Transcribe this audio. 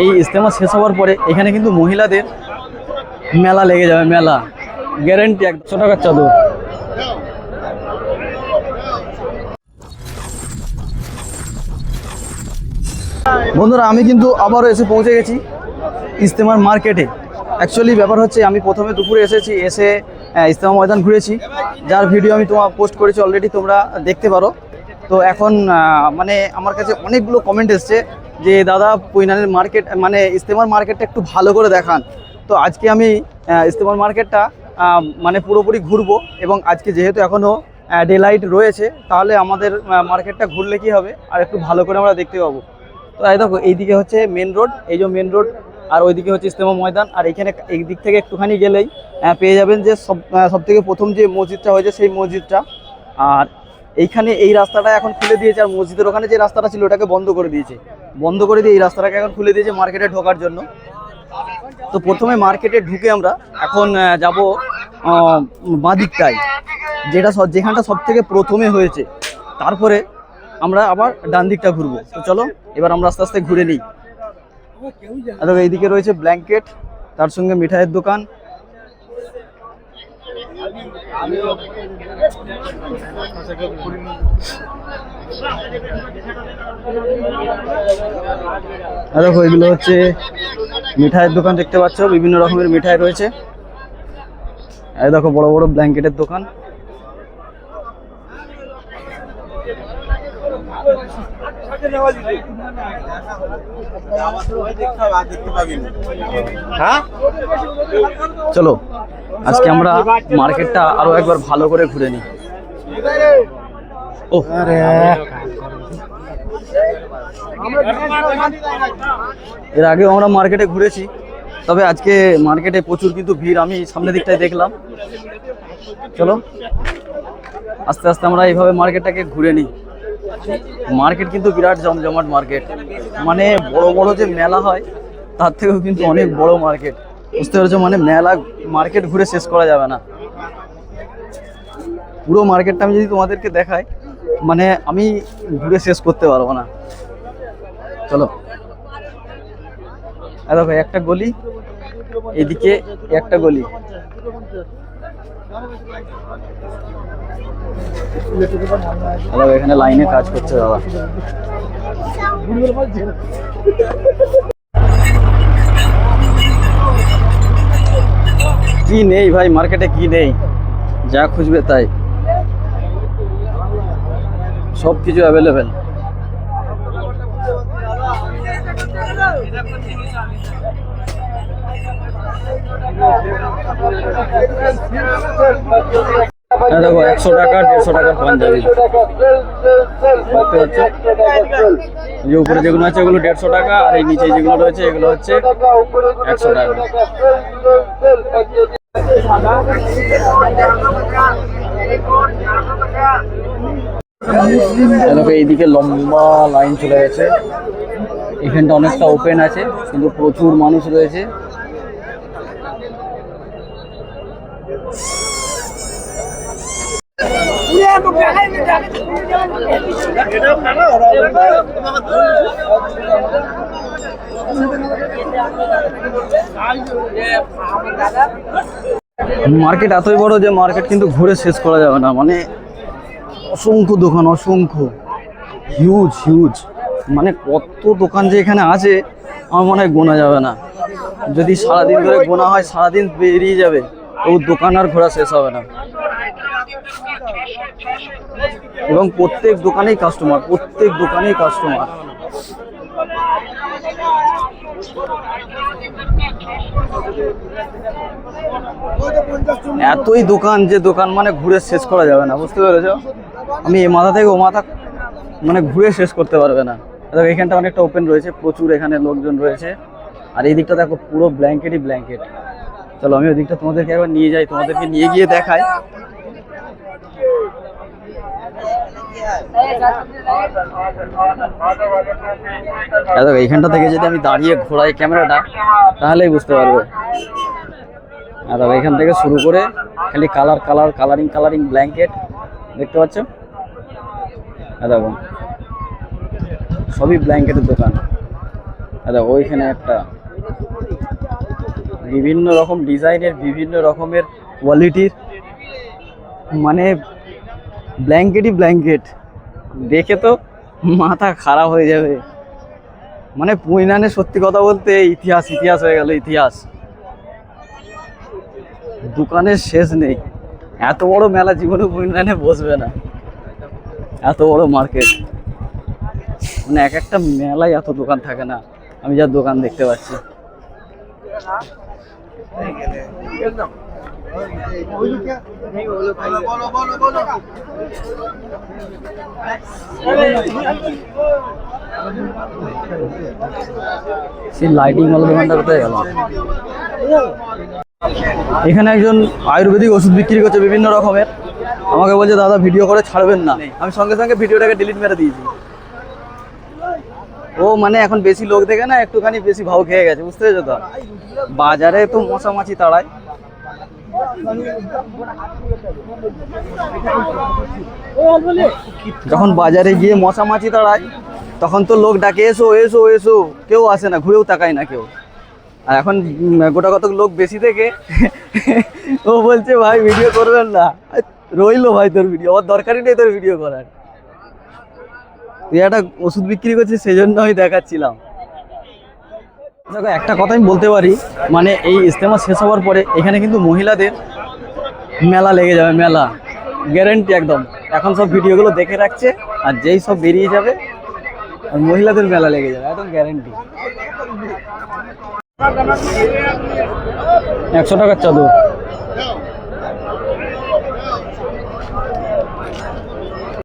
এই ইজতেমা শেষ হওয়ার পরে এখানে কিন্তু মহিলাদের মেলা লেগে যাবে, মেলা গ্যারান্টি। 100 টাকার চাদর। বন্ধুরা আমি কিন্তু আবারও এসে পৌঁছে গেছি ইজতেমার মার্কেটে। অ্যাকচুয়ালি ব্যাপার হচ্ছে আমি প্রথমে দুপুরে এসে ইজতেমা ময়দান ঘুরেছি, যার ভিডিও আমি পোস্ট করেছি অলরেডি, তোমরা দেখতে পারো। তো এখন মানে আমার কাছে অনেকগুলো কমেন্ট এসছে যে দাদা পৈনানের মার্কেট মানে ইজতেমার মার্কেটটা একটু ভালো করে দেখান। তো আজকে আমি ইজতেমার মার্কেটটা মানে পুরোপুরি ঘুরবো, এবং আজকে যেহেতু এখনও ডে লাইট রয়েছে তাহলে আমাদের মার্কেটটা ঘুরলে কি হবে আর একটু ভালো করে আমরা দেখতে পাবো। তো এই দেখো এইদিকে হচ্ছে মেন রোড, এই যে মেন রোড, আর ওইদিকে হচ্ছে ইজতেমা ময়দান। আর এখানে এই দিক থেকে একটুখানি গেলেই পেয়ে যাবেন যে সব থেকে প্রথম যে মসজিদটা হয়েছে সেই মসজিদটা। আর এইখানে এই রাস্তাটা এখন খুলে দিয়েছে, আর মসজিদের ওখানে যে রাস্তাটা ছিল ওটাকে বন্ধ করে দিয়ে এই রাস্তাটাকে এখন খুলে দিয়েছে মার্কেটে ঢোকার জন্য। তো প্রথমে মার্কেটে ঢুকে আমরা এখন যাব বাঁ দিকটায়, যেখানটা সব থেকে প্রথমে হয়েছে, তারপরে আমরা আবার ডান দিকটা ঘুরবো। তো চলো এবার আমরা আস্তে আস্তে ঘুরে নিই। দেখো এইদিকে রয়েছে ব্ল্যাঙ্কেট, তার সঙ্গে মিঠাইয়ের দোকান। দেখো এগুলো হচ্ছে মিঠাইয়ের দোকান, দেখতে পাচ্ছ বিভিন্ন রকমের মিঠাই রয়েছে। এই দেখো বড় বড় ব্ল্যাঙ্কেটের দোকান। চলো আজকে আমরা মার্কেটটা আরো একবার ভালো করে ঘুরে নিই। ও এর আগেও আমরা মার্কেটে ঘুরেছি, তবে আজকে মার্কেটে প্রচুর কিন্তু ভিড়, আমি সামনের দিকটায় দেখলাম। চলো আস্তে আস্তে আমরা এইভাবে মার্কেটটাকে ঘুরে নিই। মার্কেট কিন্তু বিরাট জমজমাট মার্কেট, মানে বড় বড় যে মেলা হয় তার থেকেও কিন্তু অনেক বড় মার্কেট, বুঝতে পেরেছো? মানে মার্কেট ঘুরে শেষ করা যাবে না। পুরো মার্কেটটা আমি যদি তোমাদেরকে দেখাই মানে আমি ঘুরে শেষ করতে পারবো না। চলো দেখো একটা গলি, এদিকে একটা গলি, এখানে লাইনে কাজ করছে দাদা। কি নেই ভাই মার্কেটে, কি নেই, যা খুঁজবে তাই, সব কিছু অ্যাভেলেবেল। দেখো 100 টাকা 150 টাকার পাঞ্জাবি, যে উপরে যেগুলো আছে ওগুলো 150 টাকা, আর এই নিচে যেগুলো রয়েছে এগুলো হচ্ছে 100 টাকা। এইদিকে লম্বা লাইন চলে গেছে, এখানটা অনেকটা ওপেন আছে কিন্তু প্রচুর মানুষ রয়েছে। মার্কেট এতই বড় যে মার্কেট কিন্তু ঘুরে শেষ করা যাবে না, মানে অসংখ্য দোকান, অসংখ্য, হিউজ হিউজ, মানে কত দোকান যে এখানে আছে আমার মনে হয় গোনা যাবে না। যদি সারাদিন ধরে গোনা হয় সারাদিন বেরিয়ে যাবে, তো দোকান আর ঘোরা শেষ হবে না। এবং প্রত্যেক দোকানেই কাস্টমার, প্রত্যেক দোকানেই কাস্টমার। এতই দোকান যে দোকান মানে ঘুরে শেষ করা যাবে না, বুঝতে পেরেছো? আমি এ মাথা থেকে ও মাথা মানে ঘুরে শেষ করতে পারবে না। দেখো এখানটা অনেকটা ওপেন রয়েছে, প্রচুর এখানে লোকজন রয়েছে। আর এই দিকটা দেখো পুরো ব্ল্যাঙ্কেটই ব্ল্যাঙ্কেট। চলো আমি ওই দিকটা তোমাদেরকে একবার নিয়ে যাই, তোমাদেরকে নিয়ে গিয়ে দেখাই। দেখো এইখানটা থেকে যদি আমি দাঁড়িয়ে ঘোরাই ক্যামেরাটা তাহলেই বুঝতে পারবে। দেখো এখান থেকে শুরু করে খালি কালারিং ব্ল্যাঙ্কেট দেখতে পাচ্ছ। দেখো সবই ব্ল্যাঙ্কেটের দোকান। আচ্ছা ওইখানে একটা বিভিন্ন রকম ডিজাইনের বিভিন্ন রকমের কোয়ালিটির মানে ব্ল্যাঙ্কেটই ব্ল্যাঙ্কেট, দেখে তো মাথা খারাপ হয়ে যাবে। মানে পুইনানে সত্যি কথা বলতে ইতিহাস ইতিহাস হয়ে গেল, ইতিহাস। দোকানের শেষ নেই, এত বড় মেলা জীবনে পুইনানে বসবে না, এত বড় মার্কেট। মানে এক একটা মেলায় এত দোকান থাকে না, আমি যা দোকান দেখতে পাচ্ছি। সেই লাইটিং ওয়ালা দোকানটা কোথায় গেল? এখানে একজন আয়ুর্বেদিক ওষুধ বিক্রি করছে বিভিন্ন রকমের। আমাকে বলছে দাদা ভিডিও করে ছাড়বেন না, আমি সঙ্গে সঙ্গে ভিডিওটাকে ডিলিট মেরে দিয়েছি। ও মানে এখন বেশি লোক দেখে না, একটুখানি বেশি ভাও খেয়ে গেছে, বুঝতে পেরেছো তো। বাজারে তো মশা মাছি তাড়ায়। যখন বাজারে গিয়ে মশা মাছি তাড়ায় তখন তো লোক ডাকে এসো এসো এসো, কেউ আসে না, ঘুরেও তাকায় না কেউ। আর এখন গোটা কত লোক বেশি থেকে ও বলছে ভাই ভিডিও করবেন না। রইলো ভাই তোর ভিডিও, আমার দরকারই নেই তোর ভিডিও করার। তুই একটা ওষুধ বিক্রি করছিস সেই জন্য আমি দেখাচ্ছিলাম। দেখো একটা কথা আমি বলতে পারি, মানে এই ইজতেমা শেষ হওয়ার পরে এখানে কিন্তু মহিলাদের মেলা লেগে যাবে, মেলা গ্যারেন্টি একদম। এখন সব ভিডিওগুলো দেখে রাখছে, আর যেই সব বেরিয়ে যাবে আর মহিলাদের মেলা লেগে যাবে, একদম গ্যারেন্টি। 100 টাকার চাদর।